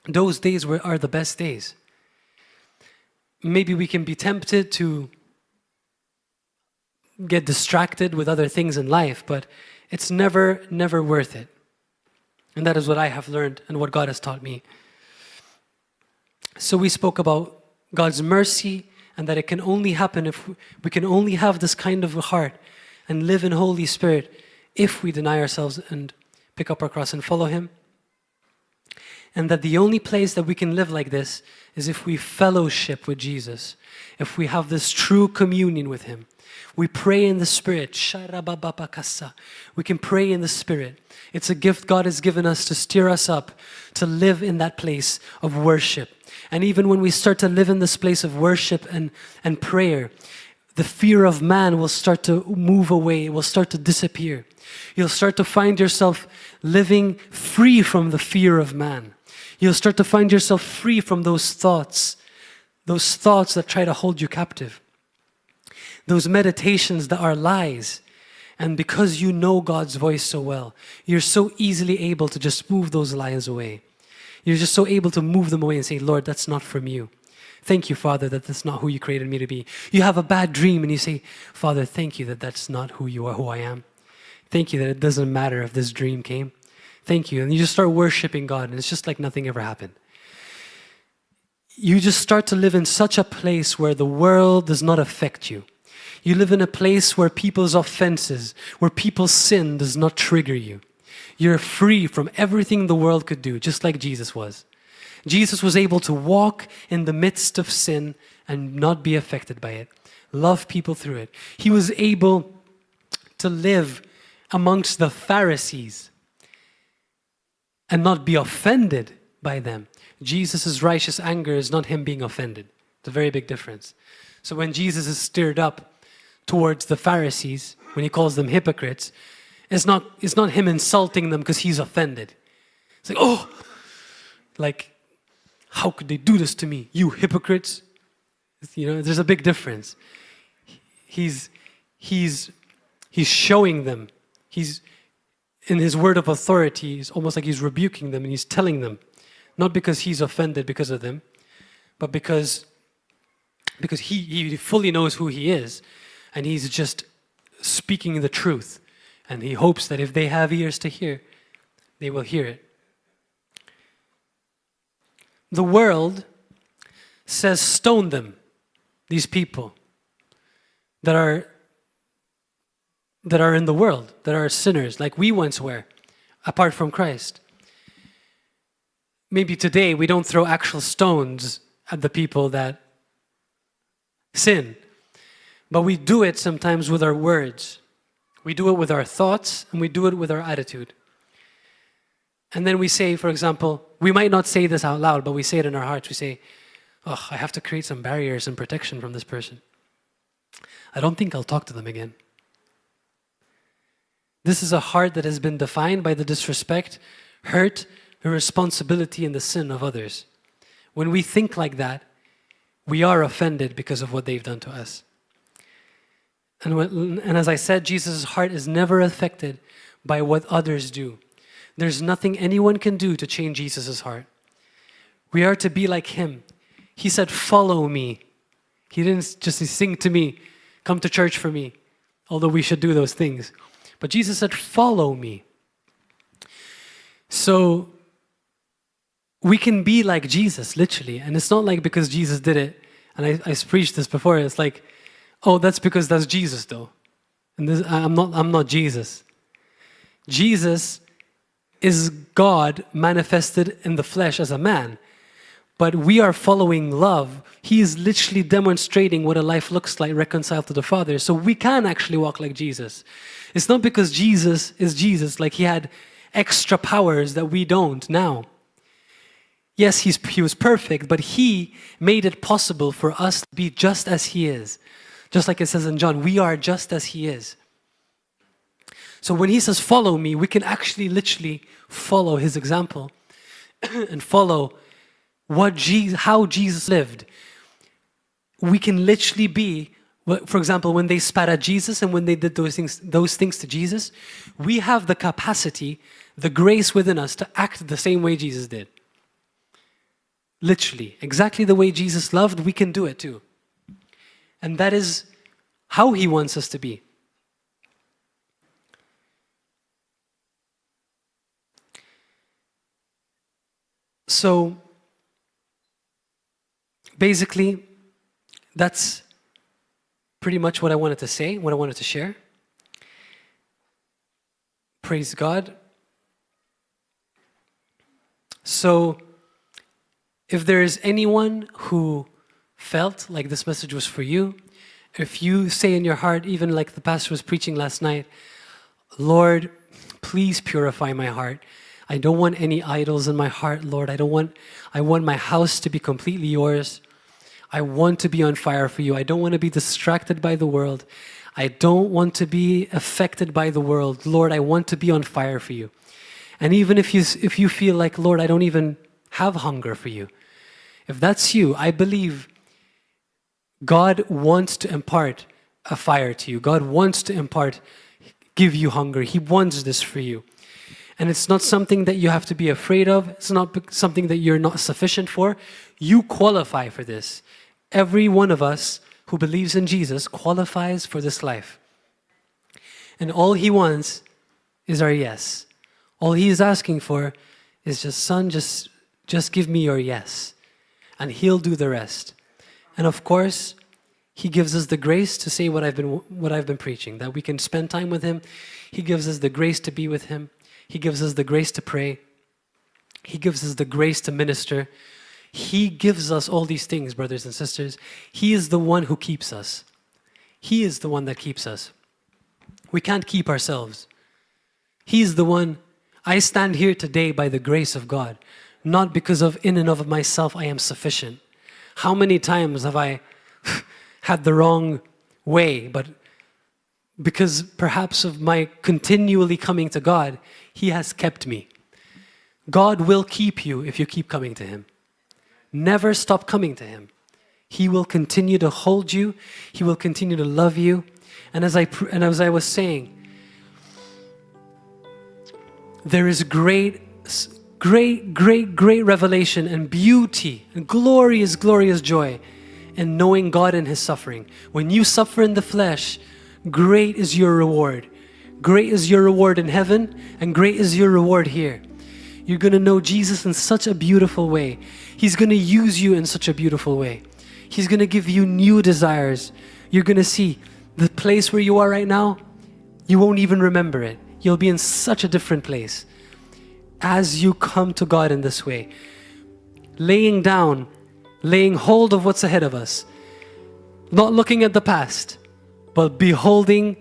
Those days are the best days. maybe we can be tempted to get distracted with other things in life, but it's never worth it. And that is what I have learned and what God has taught me. So we spoke about God's mercy and that it can only happen if we can only have this kind of a heart and live in Holy Spirit if we deny ourselves and pick up our cross and follow Him. And that the only place that we can live like this is if we fellowship with Jesus, if we have this true communion with Him. We pray in the Spirit. We can pray in the Spirit. It's a gift God has given us to steer us up, to live in that place of worship. And even when we start to live in this place of worship and prayer, the fear of man will start to move away, it will start to disappear. You'll start to find yourself living free from the fear of man. You'll start to find yourself free from those thoughts that try to hold you captive. Those meditations that are lies. And because you know God's voice so well, you're so easily able to just move those lies away. You're just so able to move them away and say, Lord, that's not from you. Thank you, Father, that that's not who you created me to be. You have a bad dream and you say, Father, thank you that that's not who you are, who I am. Thank you that it doesn't matter if this dream came. Thank you. And you just start worshiping God and it's just like nothing ever happened. You just start to live in such a place where the world does not affect you. You live in a place where people's offenses, where people's sin does not trigger you. You're free from everything the world could do, just like Jesus was. Jesus was able to walk in the midst of sin and not be affected by it, love people through it. He was able to live amongst the Pharisees and not be offended by them. Jesus' righteous anger is not him being offended. It's a very big difference. So when Jesus is stirred up towards the Pharisees, when he calls them hypocrites, it's not him insulting them because he's offended. It's like, oh, like, how could they do this to me? You hypocrites. You know, there's a big difference. He's showing them. He's in his word of authority. It's almost like he's rebuking them and he's telling them, not because he's offended because of them, but because he fully knows who he is, and he's just speaking the truth. And he hopes that if they have ears to hear, they will hear it. The world says stone them, these people that are in the world, that are sinners, like we once were, apart from Christ. Maybe today we don't throw actual stones at the people that sin, but we do it sometimes with our words. We do it with our thoughts and we do it with our attitude. And then we say, for example, we might not say this out loud, but we say it in our hearts. We say, oh, I have to create some barriers and protection from this person. I don't think I'll talk to them again. This is a heart that has been defined by the disrespect, hurt, irresponsibility, and the sin of others. When we think like that, we are offended because of what they've done to us. And as I said, Jesus' heart is never affected by what others do. There's nothing anyone can do to change Jesus' heart. We are to be like him. He said, follow me. He didn't just sing to me, come to church for me, although we should do those things. But Jesus said, follow me. So we can be like Jesus, literally. And it's not like because Jesus did it, and I preached this before, it's like, oh, that's because that's Jesus though. And this, I'm not Jesus. Jesus is God manifested in the flesh as a man. But we are following love. He is literally demonstrating what a life looks like reconciled to the Father. So we can actually walk like Jesus. It's not because Jesus is Jesus, like he had extra powers that we don't now. Yes, he was perfect, but he made it possible for us to be just as he is. Just like it says in John, we are just as he is. So when he says, follow me, we can actually literally follow his example and follow how Jesus lived. We can literally be, for example, when they spat at Jesus and when they did those things to Jesus, we have the capacity, the grace within us to act the same way Jesus did. literally, exactly the way Jesus loved, we can do it too. And that is how he wants us to be. So, basically, that's pretty much what I wanted to say, what I wanted to share. Praise God. So, if there is anyone who felt like this message was for you, if you say in your heart, even like the pastor was preaching last night, Lord, please purify my heart. I don't want any idols in my heart, Lord. I want my house to be completely yours. I want to be on fire for you. I don't want to be distracted by the world. I don't want to be affected by the world. Lord, I want to be on fire for you. And even if you feel like, Lord, I don't even have hunger for you. If that's you, I believe God wants to impart a fire to you. God wants to give you hunger. He wants this for you. And it's not something that you have to be afraid of. It's not something that you're not sufficient for. You qualify for this. Every one of us who believes in Jesus qualifies for this life. And all he wants is our yes. All he is asking for is just, son, just give me your yes. And he'll do the rest. And of course, he gives us the grace to say what I've been preaching, that we can spend time with him. He gives us the grace to be with him. He gives us the grace to pray. He gives us the grace to minister. He gives us all these things, brothers and sisters. He is the one who keeps us. He is the one that keeps us. We can't keep ourselves. He is the one. I stand here today by the grace of God, not because of in and of myself I am sufficient. How many times have I had the wrong way, but because perhaps of my continually coming to God, he has kept me. God will keep you if you keep coming to him. Never stop coming to him. He will continue to hold you. He will continue to love you. And as I was saying, there is great revelation and beauty and glorious joy in knowing God in his suffering. When you suffer in the flesh, great is your reward. Great is your reward in heaven, and great is your reward here. You're going to know Jesus in such a beautiful way. He's going to use you in such a beautiful way. He's going to give you new desires. You're going to see the place where you are right now, you won't even remember it. You'll be in such a different place as you come to God in this way. Laying hold of what's ahead of us. Not looking at the past, but beholding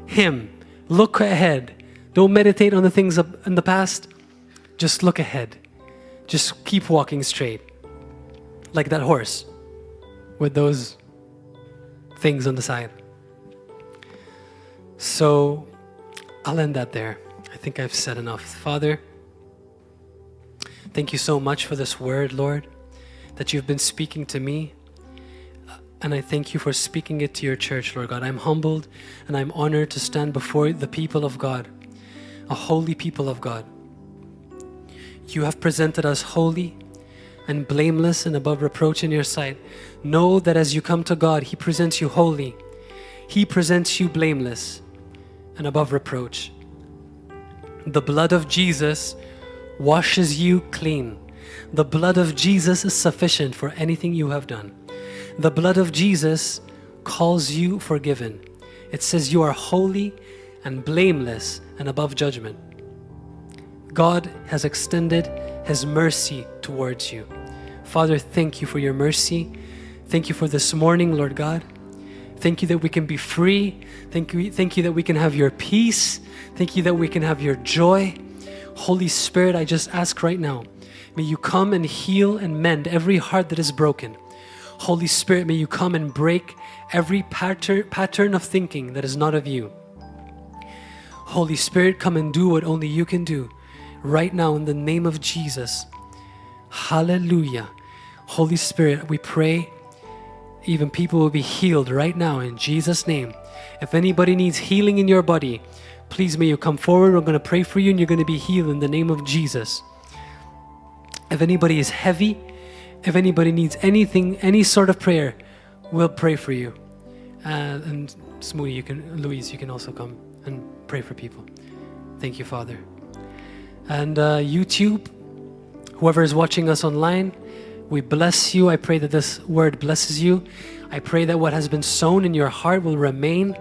him. Look ahead. Don't meditate on the things in the past. Just look ahead. Just keep walking straight. Like that horse with those things on the side. So I'll end that there. I think I've said enough. Father, thank you so much for this word, Lord, that you've been speaking to me. And I thank you for speaking it to your church, Lord God. I'm humbled and I'm honored to stand before the people of God, a holy people of God. You have presented us holy and blameless and above reproach in your sight. Know that as you come to God, he presents you holy. He presents you blameless and above reproach. The blood of Jesus washes you clean. The blood of Jesus is sufficient for anything you have done. The blood of Jesus calls you forgiven. It says you are holy and blameless and above judgment. God has extended his mercy towards you. Father, thank you for your mercy. Thank you for this morning, Lord God. Thank you that we can be free. Thank you that we can have your peace. Thank you that we can have your joy. Holy Spirit, I just ask right now, may you come and heal and mend every heart that is broken. Holy Spirit, may you come and break every pattern of thinking that is not of you. Holy Spirit, come and do what only you can do right now in the name of Jesus. Hallelujah. Holy Spirit, we pray even people will be healed right now in Jesus' name. If anybody needs healing in your body, please may you come forward. We're going to pray for you and you're going to be healed in the name of Jesus. If anybody is heavy if anybody needs anything, any sort of prayer, we'll pray for you. And Smoothie, Louise, you can also come and pray for people. Thank you, Father. And YouTube, whoever is watching us online, we bless you. I pray that this word blesses you. I pray that what has been sown in your heart will remain,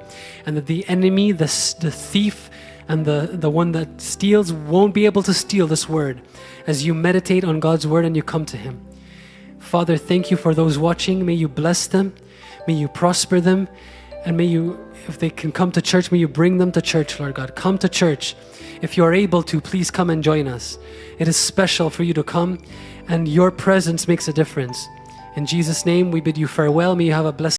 and that the enemy, the thief, and the one that steals won't be able to steal this word as you meditate on God's word and you come to him. Father, thank you for those watching. May you bless them. May you prosper them. And may you, if they can come to church, may you bring them to church, Lord God. Come to church. If you are able to, please come and join us. It is special for you to come, and your presence makes a difference. In Jesus' name, we bid you farewell. May you have a blessed